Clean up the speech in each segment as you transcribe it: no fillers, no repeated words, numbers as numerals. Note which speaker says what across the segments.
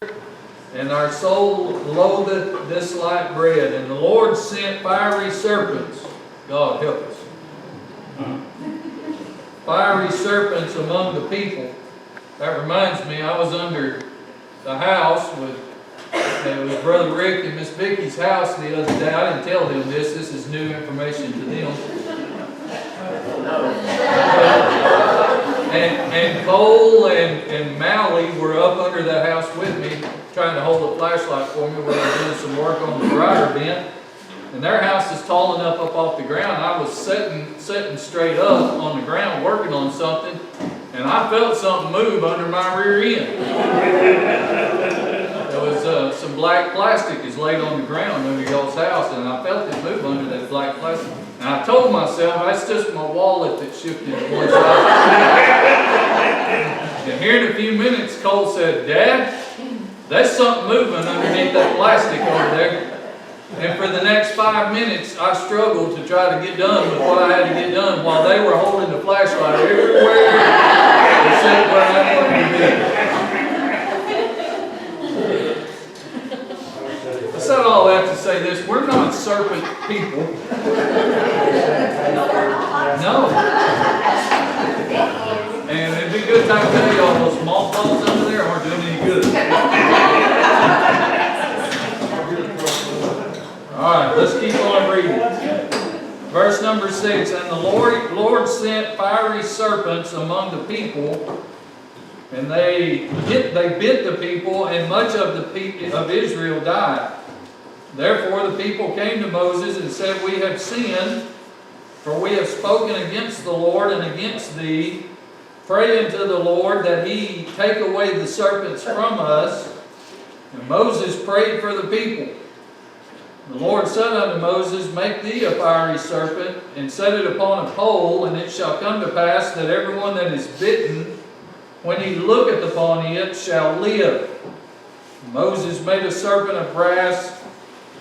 Speaker 1: and our soul loatheth this light bread. And the Lord sent fiery serpents. God help us. Fiery serpents among the people. That reminds me, I was under the house with, it was Brother Rick and Miss Vicky's house the other day. I didn't tell them this. This is new information to them. And Cole and Mally were up under the house with me, trying to hold a flashlight for me while they were doing some work on the dryer vent. And their house is tall enough up off the ground. I was sitting straight up on the ground working on something, and I felt something move under my rear end. There was some black plastic is laid on the ground under y'all's house, and I felt it move under that black plastic. And I told myself, that's just my wallet that shifted to one side. And here in a few minutes, Cole said, "Dad, there's something moving underneath that plastic over there." And for the next 5 minutes, I struggled to try to get done with what I had to get done while they were holding the flashlight everywhere except where I wanted to be. I said all that to say this: we're not serpent people. No. And it'd be a good time to tell y'all those mothballs under there aren't doing any good. Alright, let's keep on reading. Verse number 6, and the Lord sent fiery serpents among the people, and they bit the people, and much of the people of Israel died. Therefore the people came to Moses and said, "We have sinned, for we have spoken against the Lord and against thee. Pray unto the Lord that he take away the serpents from us." And Moses prayed for the people. The Lord said unto Moses, "Make thee a fiery serpent, and set it upon a pole, and it shall come to pass that everyone that is bitten, when he looketh upon it, shall live." Moses made a serpent of brass,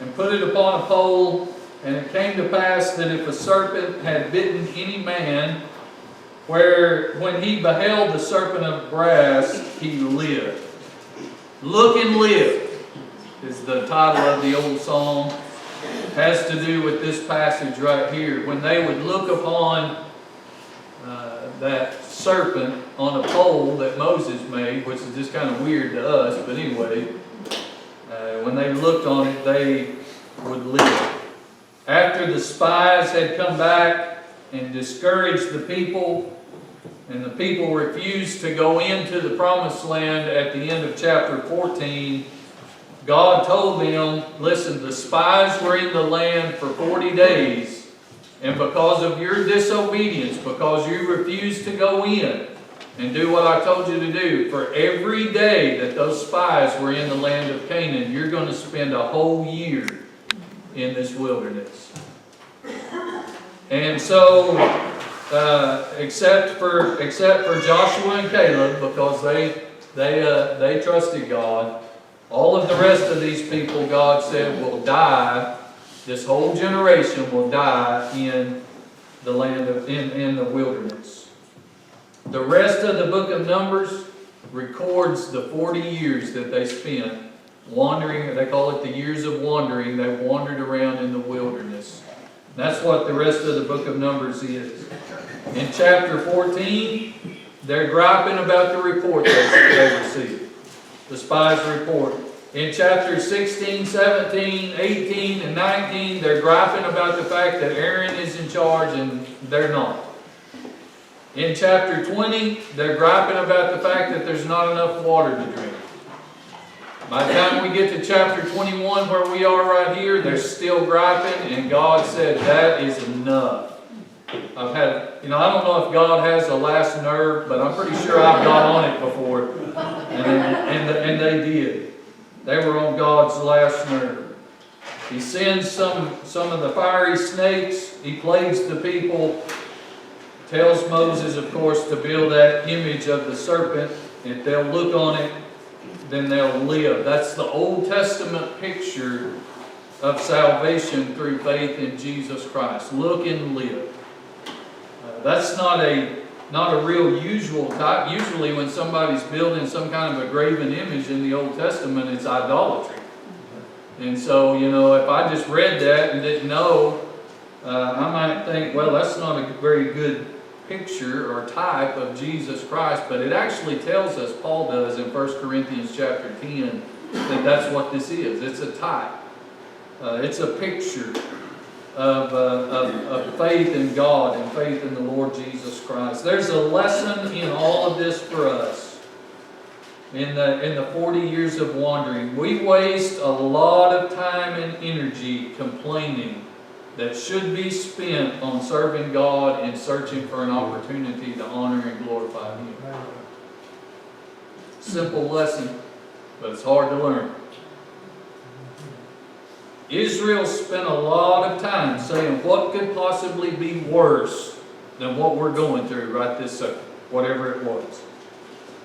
Speaker 1: and put it upon a pole, and it came to pass that if a serpent had bitten any man, when he beheld the serpent of brass, he lived. Look and live is the title of the old song. Has to do with this passage right here. When they would look upon that serpent on a pole that Moses made, which is just kind of weird to us, but anyway, when they looked on it, they would live. After the spies had come back and discouraged the people, and the people refused to go into the promised land at the end of chapter 14, God told them, listen, the spies were in the land for 40 days, and because of your disobedience, because you refused to go in and do what I told you to do, for every day that those spies were in the land of Canaan, you're going to spend a whole year in this wilderness. And so, except for Joshua and Caleb, because they trusted God, all of the rest of these people, God said, will die. This whole generation will die in the land of in the wilderness. The rest of the book of Numbers records the 40 years that they spent wandering. They call it the years of wandering. They wandered around in the wilderness. That's what the rest of the book of Numbers is. In chapter 14, they're griping about the report they received. The spies report. In chapters 16, 17, 18, and 19, they're griping about the fact that Aaron is in charge and they're not. In chapter 20, they're griping about the fact that there's not enough water to drink. By the time we get to chapter 21, where we are right here, they're still griping, and God said, that is enough. I don't know if God has a last nerve, but I'm pretty sure I've got on it before. And they did. They were on God's last nerve. He sends some of the fiery snakes. He plagues the people. Tells Moses, of course, to build that image of the serpent. If they'll look on it, then they'll live. That's the Old Testament picture of salvation through faith in Jesus Christ. Look and live. That's not a not a real usual type. Usually when somebody's building some kind of a graven image in the Old Testament, it's idolatry. And so, you know, if I just read that and didn't know, I might think, well, that's not a very good picture or type of Jesus Christ. But it actually tells us, Paul does in 1 Corinthians chapter 10, that that's what this is. It's a type. It's a picture of faith in God and faith in the Lord Jesus Christ. There's a lesson in all of this for us. In the 40 years of wandering, we waste a lot of time and energy complaining that should be spent on serving God and searching for an opportunity to honor and glorify Him. Simple lesson, but it's hard to learn. Israel spent a lot of time saying, what could possibly be worse than what we're going through right this second, whatever it was.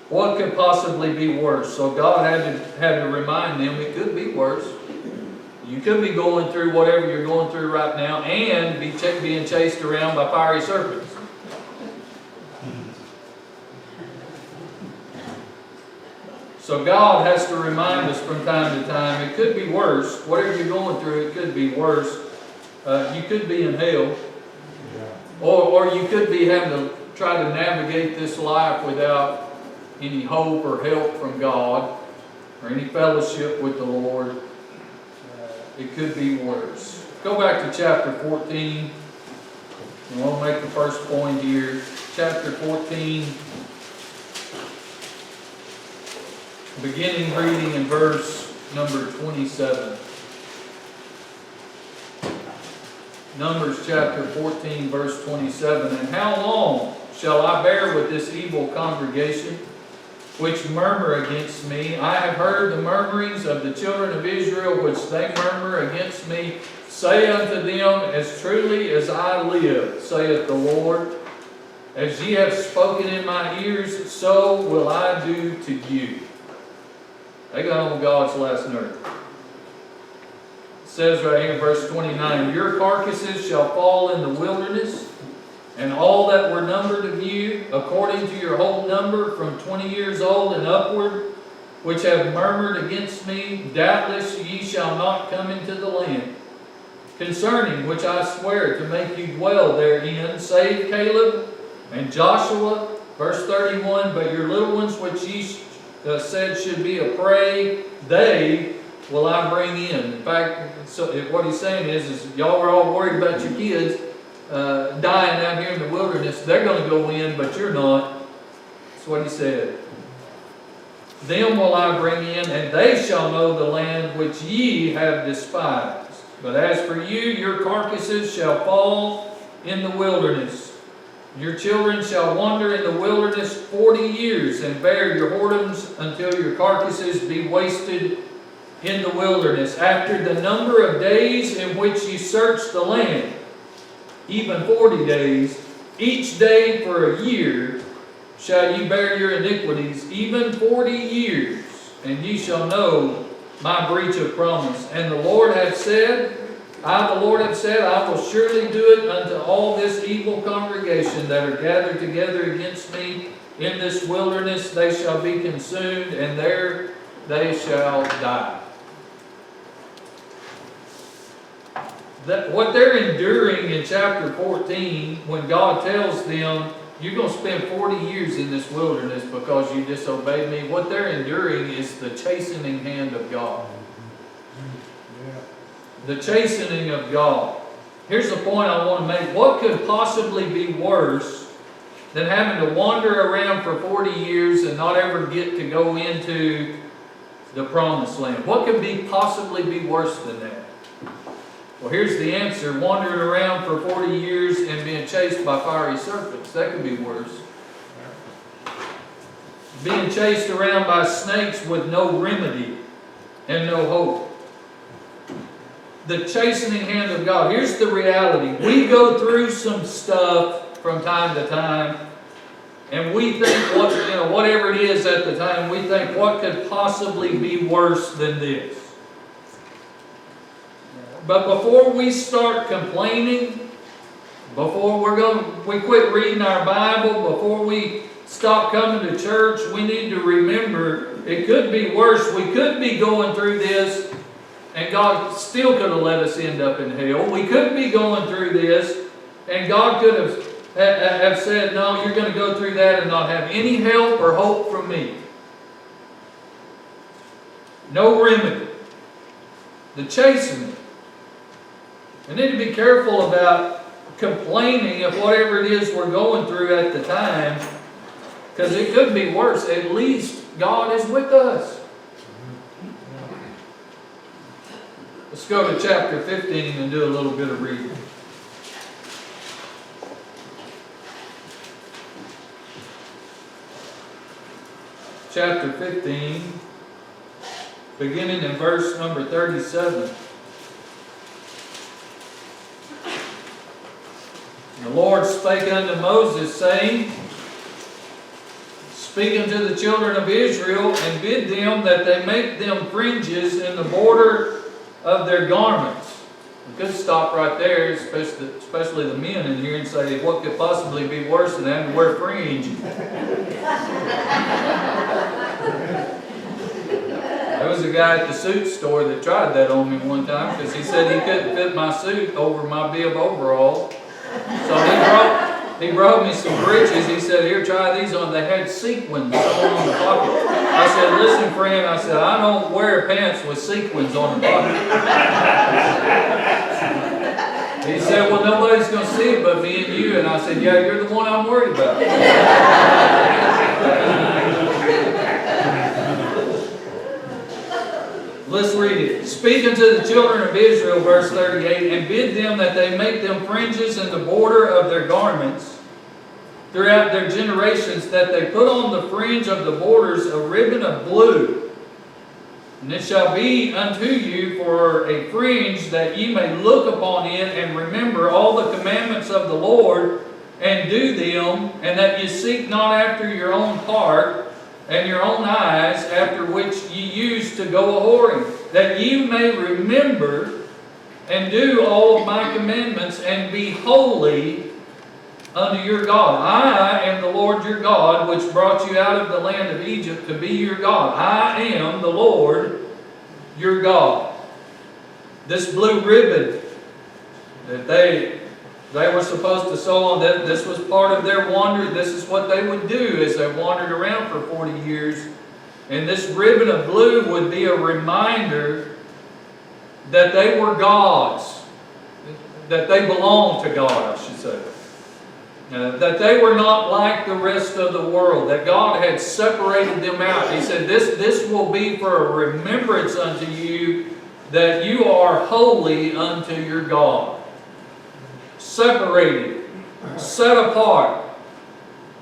Speaker 1: What could possibly be worse? So God had to remind them it could be worse. You could be going through whatever you're going through right now and being chased around by fiery serpents. So God has to remind us from time to time, it could be worse. Whatever you're going through, it could be worse. You could be in hell. Or you could be having to try to navigate this life without any hope or help from God or any fellowship with the Lord. It could be worse. Go back to chapter 14. And we'll make the first point here. Chapter 14. Beginning reading in verse number 27. Numbers chapter 14, verse 27. And how long shall I bear with this evil congregation, which murmur against me? I have heard the murmurings of the children of Israel, which they murmur against me. Say unto them, as truly as I live, saith the Lord, as ye have spoken in my ears, so will I do to you. They got on God's last nerve. It says right here in verse 29, your carcasses shall fall in the wilderness, and all that were numbered of you, according to your whole number, from 20 years old and upward, which have murmured against me, doubtless ye shall not come into the land, concerning which I swear to make you dwell therein, save Caleb and Joshua. Verse 31, but your little ones which ye said should be a prey, they will I bring in. In fact, so what he's saying is y'all were all worried about your kids dying out here in the wilderness. They're going to go in, but you're not. That's what he said. Them will I bring in, and they shall know the land which ye have despised. But as for you, your carcasses shall fall in the wilderness. Your children shall wander in the wilderness 40 years, and bear your whoredoms until your carcasses be wasted in the wilderness. After the number of days in which you search the land, even 40 days, each day for a year, shall ye bear your iniquities, even 40 years, and ye shall know my breach of promise. And the Lord hath said, I, the Lord, have said, I will surely do it unto all this evil congregation that are gathered together against me in this wilderness. They shall be consumed, and there they shall die. What they're enduring in chapter 14, when God tells them, you're going to spend 40 years in this wilderness because you disobeyed me, what they're enduring is the chastening hand of God. The chastening of God. Here's the point I want to make. What could possibly be worse than having to wander around for 40 years and not ever get to go into the promised land? What could possibly be worse than that? Well, here's the answer. Wandering around for 40 years and being chased by fiery serpents. That could be worse. Being chased around by snakes with no remedy and no hope. The chastening hand of God. Here's the reality. We go through some stuff from time to time, and we think, whatever it is at the time, we think, what could possibly be worse than this? But before we start complaining, Before we quit reading our Bible, before we stop coming to church, we need to remember it could be worse. We could be going through this and God still could have let us end up in hell. We could be going through this and God could have said, no, you're going to go through that and not have any help or hope from me. No remedy. The chastening. We need to be careful about complaining of whatever it is we're going through at the time, because it could be worse. At least God is with us. Let's go to chapter 15 and do a little bit of reading. Chapter 15, beginning in verse number 37. The Lord spake unto Moses, saying, Speak unto the children of Israel, and bid them that they make them fringes in the border of their garments. We could stop right there, especially the men in here, and say, what could possibly be worse than having to wear fringe? There was a guy at the suit store that tried that on me one time, because he said he couldn't fit my suit over my bib overall. So he brought me some breeches. He said, here, try these on. They had sequins sewn on the pocket. I said, listen, friend, I said, I don't wear pants with sequins on the pocket. He said, well, nobody's going to see it but me and you. And I said, yeah, you're the one I'm worried about. Let's read it. Speak unto the children of Israel, verse 38, and bid them that they make them fringes in the border of their garments throughout their generations, that they put on the fringe of the borders a ribbon of blue. And it shall be unto you for a fringe, that ye may look upon it and remember all the commandments of the Lord, and do them, and that ye seek not after your own heart and your own eyes, after which ye used to go a-whoring, that ye may remember and do all of my commandments, and be holy unto your God. I am the Lord your God, which brought you out of the land of Egypt to be your God. I am the Lord your God. This blue ribbon that they were supposed to sew on, that this was part of their wander. This is what they would do as they wandered around for 40 years. And this ribbon of blue would be a reminder that they were God's, that they belonged to God, I should say. That they were not like the rest of the world, that God had separated them out. He said, this will be for a remembrance unto you, that you are holy unto your God. Separated, set apart.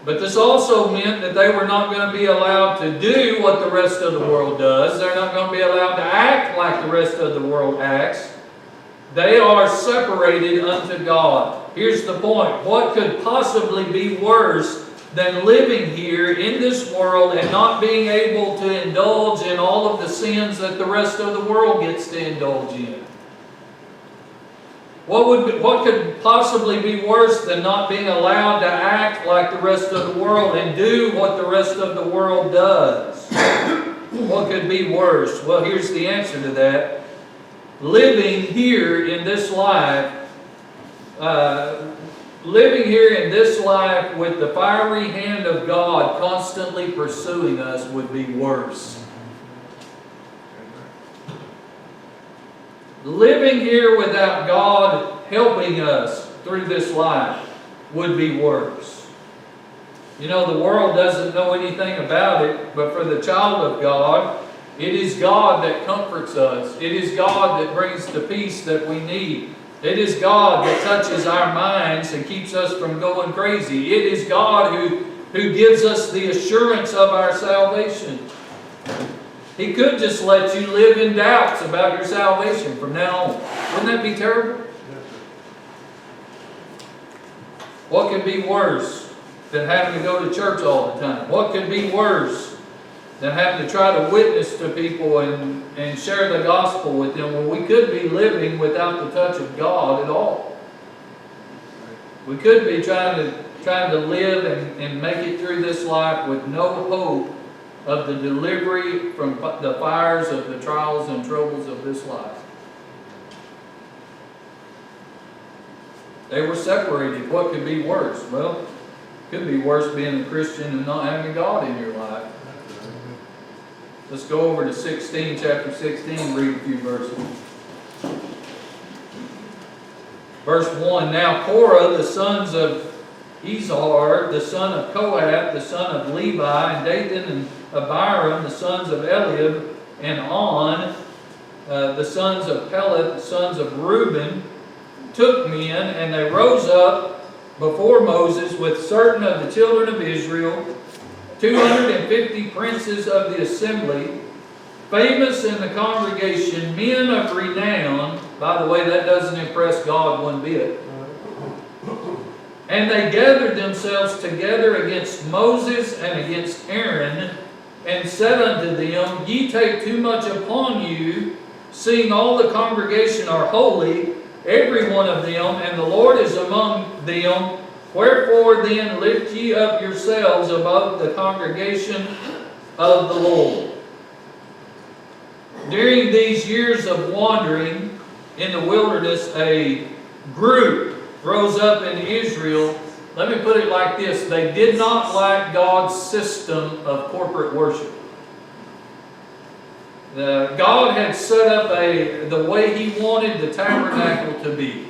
Speaker 1: But this also meant that they were not going to be allowed to do what the rest of the world does. They're not going to be allowed to act like the rest of the world acts. They are separated unto God. Here's the point. What could possibly be worse than living here in this world and not being able to indulge in all of the sins that the rest of the world gets to indulge in? What could possibly be worse than not being allowed to act like the rest of the world and do what the rest of the world does? What could be worse? Well, here's the answer to that. Living here in this life, with the fiery hand of God constantly pursuing us would be worse. Living here without God helping us through this life would be worse. You know, the world doesn't know anything about it, but for the child of God, it is God that comforts us. It is God that brings the peace that we need. It is God that touches our minds and keeps us from going crazy. It is God who gives us the assurance of our salvation. He could just let you live in doubts about your salvation from now on. Wouldn't that be terrible? What could be worse than having to go to church all the time? What could be worse than having to try to witness to people and share the gospel with them when we could be living without the touch of God at all? We could be trying to live and make it through this life with no hope of the delivery from the fires of the trials and troubles of this life. They were separated. What could be worse? Well, it could be worse being a Christian and not having God in your life. Let's go over to chapter 16, read a few verses. Verse 1, Now Korah, the sons of Izhar, the son of Kohath, the son of Levi, and Dathan and Abiram, the sons of Eliab, and On, the sons of Peleth, the sons of Reuben, took men, and they rose up before Moses with certain of the children of Israel, 250 princes of the assembly, famous in the congregation, men of renown. By the way, that doesn't impress God one bit. And they gathered themselves together against Moses and against Aaron, and said unto them, Ye take too much upon you, seeing all the congregation are holy, every one of them, and the Lord is among them. Wherefore then lift ye up yourselves above the congregation of the Lord. During these years of wandering in the wilderness, a group rose up in Israel. Let me put it like this. They did not like God's system of corporate worship. God had set up the way He wanted the tabernacle to be.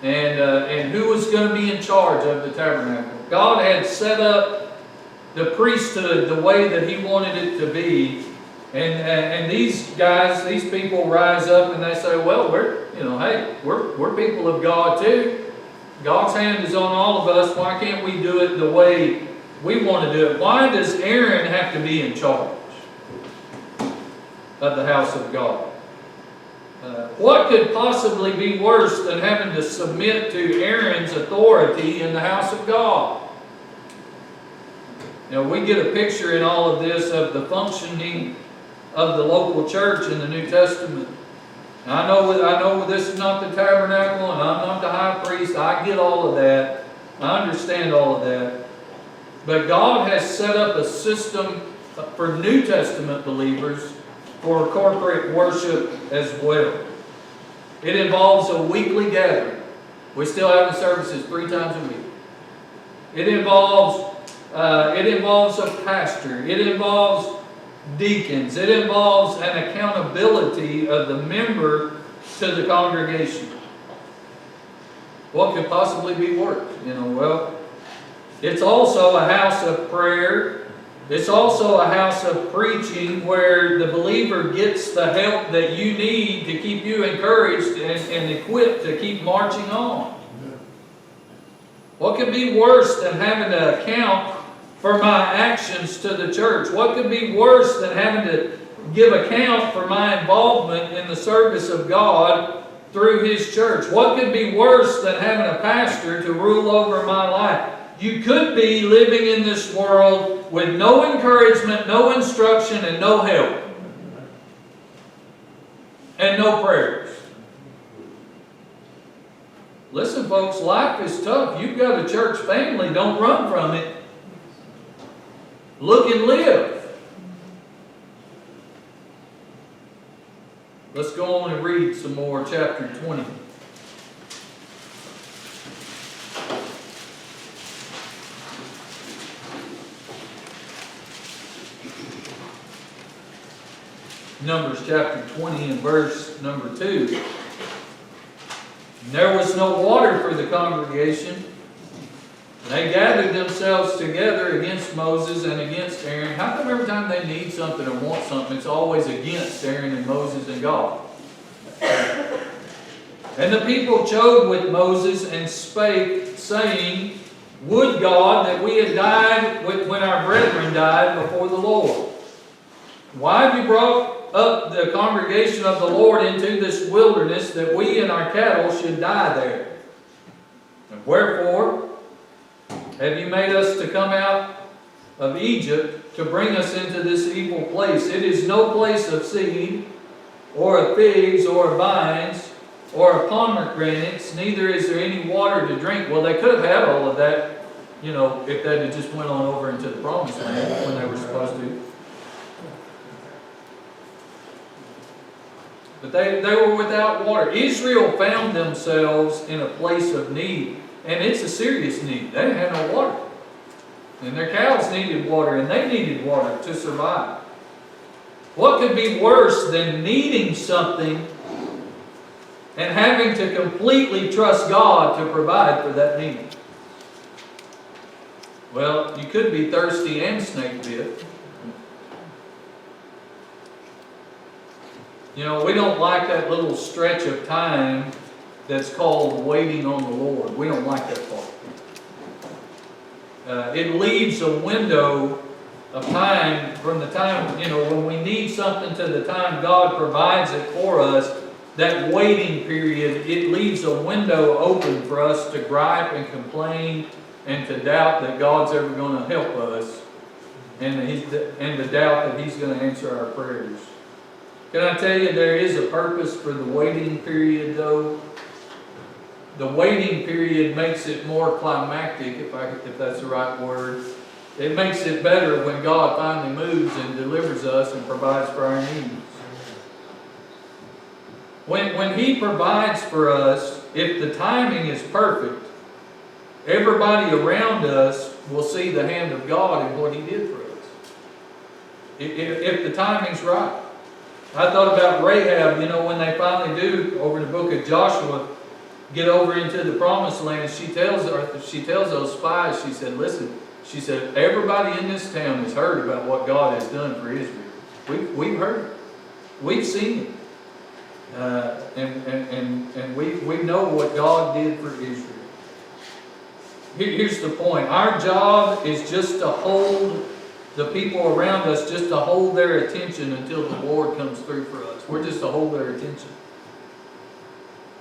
Speaker 1: And who was going to be in charge of the tabernacle. God had set up the priesthood the way that He wanted it to be. And these guys, these people rise up and they say, well, we're people of God too. God's hand is on all of us. Why can't we do it the way we want to do it? Why does Aaron have to be in charge of the house of God? What could possibly be worse than having to submit to Aaron's authority in the house of God? We get a picture in all of this of the functioning of the local church in the New Testament. Now, I know this is not the tabernacle, and I'm not the high priest. I get all of that. I understand all of that. But God has set up a system for New Testament believers for corporate worship as well. It involves a weekly gathering. We still have the services 3 times a week. It involves a pastor. It involves deacons. It involves an accountability of the member to the congregation. What could possibly be worse? Well, it's also a house of prayer. It's also a house of preaching where the believer gets the help that you need to keep you encouraged and equipped to keep marching on. What could be worse than having to account for my actions to the church? What could be worse than having to give account for my involvement in the service of God through His church? What could be worse than having a pastor to rule over my life? You could be living in this world with no encouragement, no instruction, and no help. And no prayers. Listen, folks, life is tough. You've got a church family. Don't run from it. Look and live. Let's go on and read some more, chapter 20. Numbers chapter 20 and verse number 2. There was no water for the congregation. They gathered themselves together against Moses and against Aaron. How come every time they need something or want something, it's always against Aaron and Moses and God? And the people chode with Moses and spake, saying, Would God that we had died when our brethren died before the Lord. Why have you brought up the congregation of the Lord into this wilderness, that we and our cattle should die there? And wherefore have you made us to come out of Egypt to bring us into this evil place? It is no place of seed, or of figs, or of vines, or pomegranates, neither is there any water to drink. Well, they could have had all of that, if they had just went on over into the promised land when they were supposed to. But they were without water. Israel found themselves in a place of need. And it's a serious need. They didn't have no water. And their cows needed water, and they needed water to survive. What could be worse than needing something and having to completely trust God to provide for that need? Well, you could be thirsty and snake bit. We don't like that little stretch of time that's called waiting on the Lord. We don't like that part. It leaves a window of time from the time, when we need something to the time God provides it for us. That waiting period, it leaves a window open for us to gripe and complain and to doubt that God's ever going to help us, and to doubt that He's going to answer our prayers. Can I tell you, there is a purpose for the waiting period, though? The waiting period makes it more climactic, if that's the right word. It makes it better when God finally moves and delivers us and provides for our needs. When He provides for us, if the timing is perfect, everybody around us will see the hand of God in what He did for us. If the timing's right. I thought about Rahab, when they finally do, over in the book of Joshua, get over into the promised land, she tells those spies, she said, listen, she said, everybody in this town has heard about what God has done for Israel. We've heard it. We've seen it. And we know what God did for Israel. Here's the point. Our job is just to hold the people around us, just to hold their attention until the Lord comes through for us. We're just to hold their attention.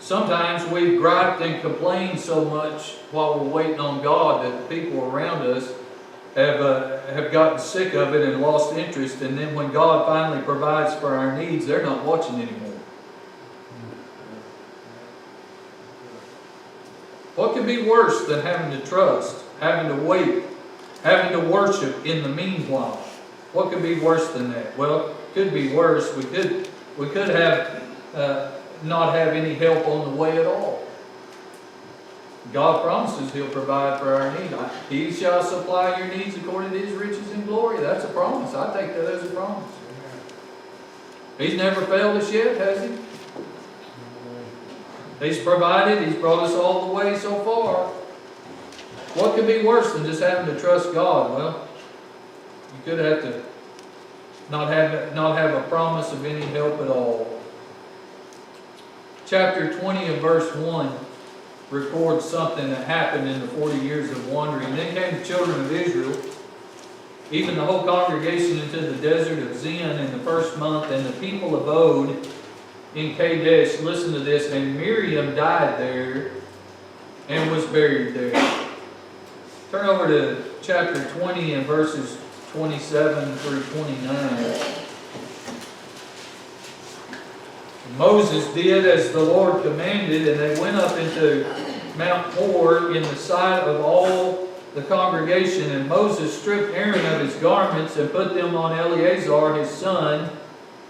Speaker 1: Sometimes we've griped and complained so much while we're waiting on God that the people around us have gotten sick of it and lost interest. And then when God finally provides for our needs, they're not watching anymore. What could be worse than having to trust, having to wait, having to worship in the meanwhile? What could be worse than that? Well, it could be worse. We could have not have any help on the way at all. God promises He'll provide for our need. He shall supply your needs according to His riches and glory. That's a promise. I take that as a promise. He's never failed us yet, has He? He's provided. He's brought us all the way so far. What could be worse than just having to trust God? Well, you could have to not have a promise of any help at all. Chapter 20 and verse 1 records something that happened in the 40 years of wandering. Then came the children of Israel, even the whole congregation, into the desert of Zin in the first month, and the people abode in Kadesh. Listen to this. And Miriam died there and was buried there. Turn over to chapter 20 and verses 27 through 29. Moses did as the Lord commanded, and they went up into Mount Hor in the sight of all the congregation. And Moses stripped Aaron of his garments and put them on Eleazar his son.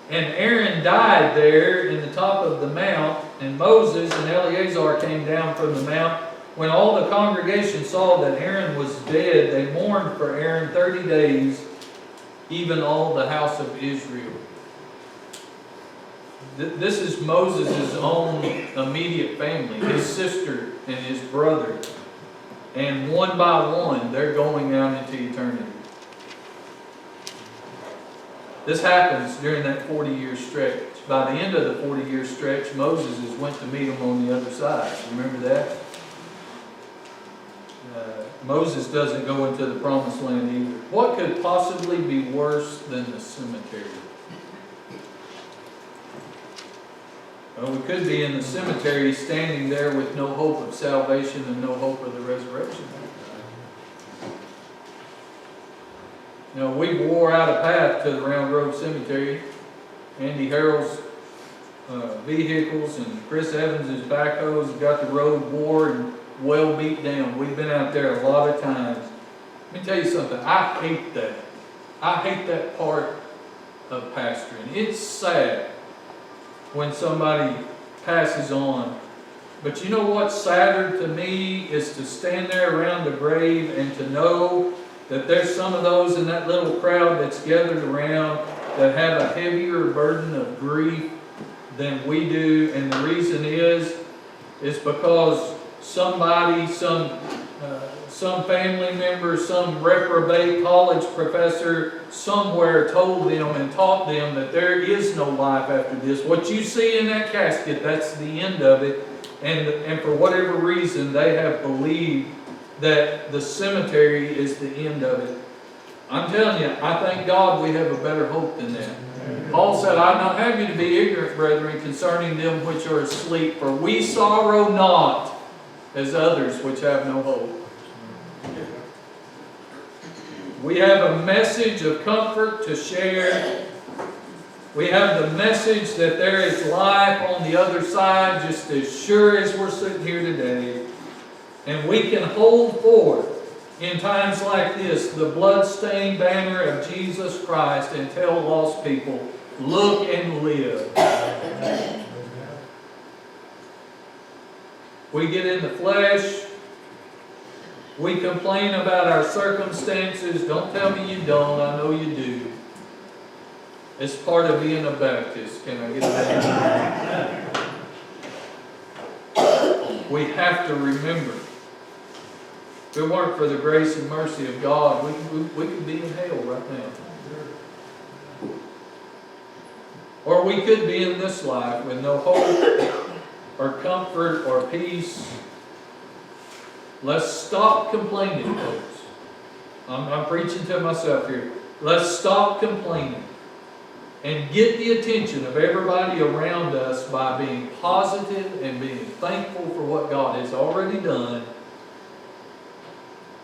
Speaker 1: And Aaron died there in the top of the mount. And Moses and Eleazar came down from the mount. When all the congregation saw that Aaron was dead, they mourned for Aaron 30 days, even all the house of Israel. This is Moses' own immediate family, his sister and his brother. And one by one, they're going out into eternity. This happens during that 40-year stretch. By the end of the 40-year stretch, Moses went to meet them on the other side. Remember that? Moses doesn't go into the promised land either. What could possibly be worse than the cemetery? Well, we could be in the cemetery standing there with no hope of salvation and no hope of the resurrection. We wore out a path to the Round Grove Cemetery. Andy Harrell's vehicles, and Chris Evans' backhoes got the road wore and well beat down. We've been out there a lot of times. Let me tell you something, I hate that. I hate that part of pastoring. It's sad when somebody passes on. But you know what's sadder to me is to stand there around the grave and to know that there's some of those in that little crowd that's gathered around that have a heavier burden of grief than we do. And the reason is because somebody, some family member, some reprobate college professor somewhere told them and taught them that there is no life after this. What you see in that casket, that's the end of it. And for whatever reason, they have believed that the cemetery is the end of it. I'm telling you, I thank God we have a better hope than that. Paul said, I not have you to be ignorant, brethren, concerning them which are asleep, for we sorrow not as others which have no hope. We have a message of comfort to share. We have the message that there is life on the other side, just as sure as we're sitting here today. And we can hold forth in times like this the blood-stained banner of Jesus Christ and tell lost people, look and live. We get in the flesh. We complain about our circumstances. Don't tell me you don't. I know you do. It's part of being a Baptist. Can I get that? We have to remember, if it weren't for the grace and mercy of God, we could be in hell right now. Or we could be in this life with no hope or comfort or peace. Let's stop complaining, folks. I'm preaching to myself here. Let's stop complaining and get the attention of everybody around us by being positive and being thankful for what God has already done.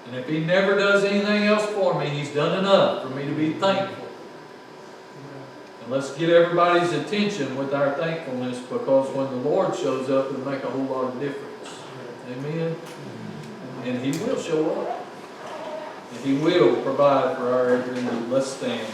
Speaker 1: And if He never does anything else for me, He's done enough for me to be thankful. And let's get everybody's attention with our thankfulness, because when the Lord shows up, it'll make a whole lot of difference. Amen? And He will show up. And He will provide for our every need. Let's stand.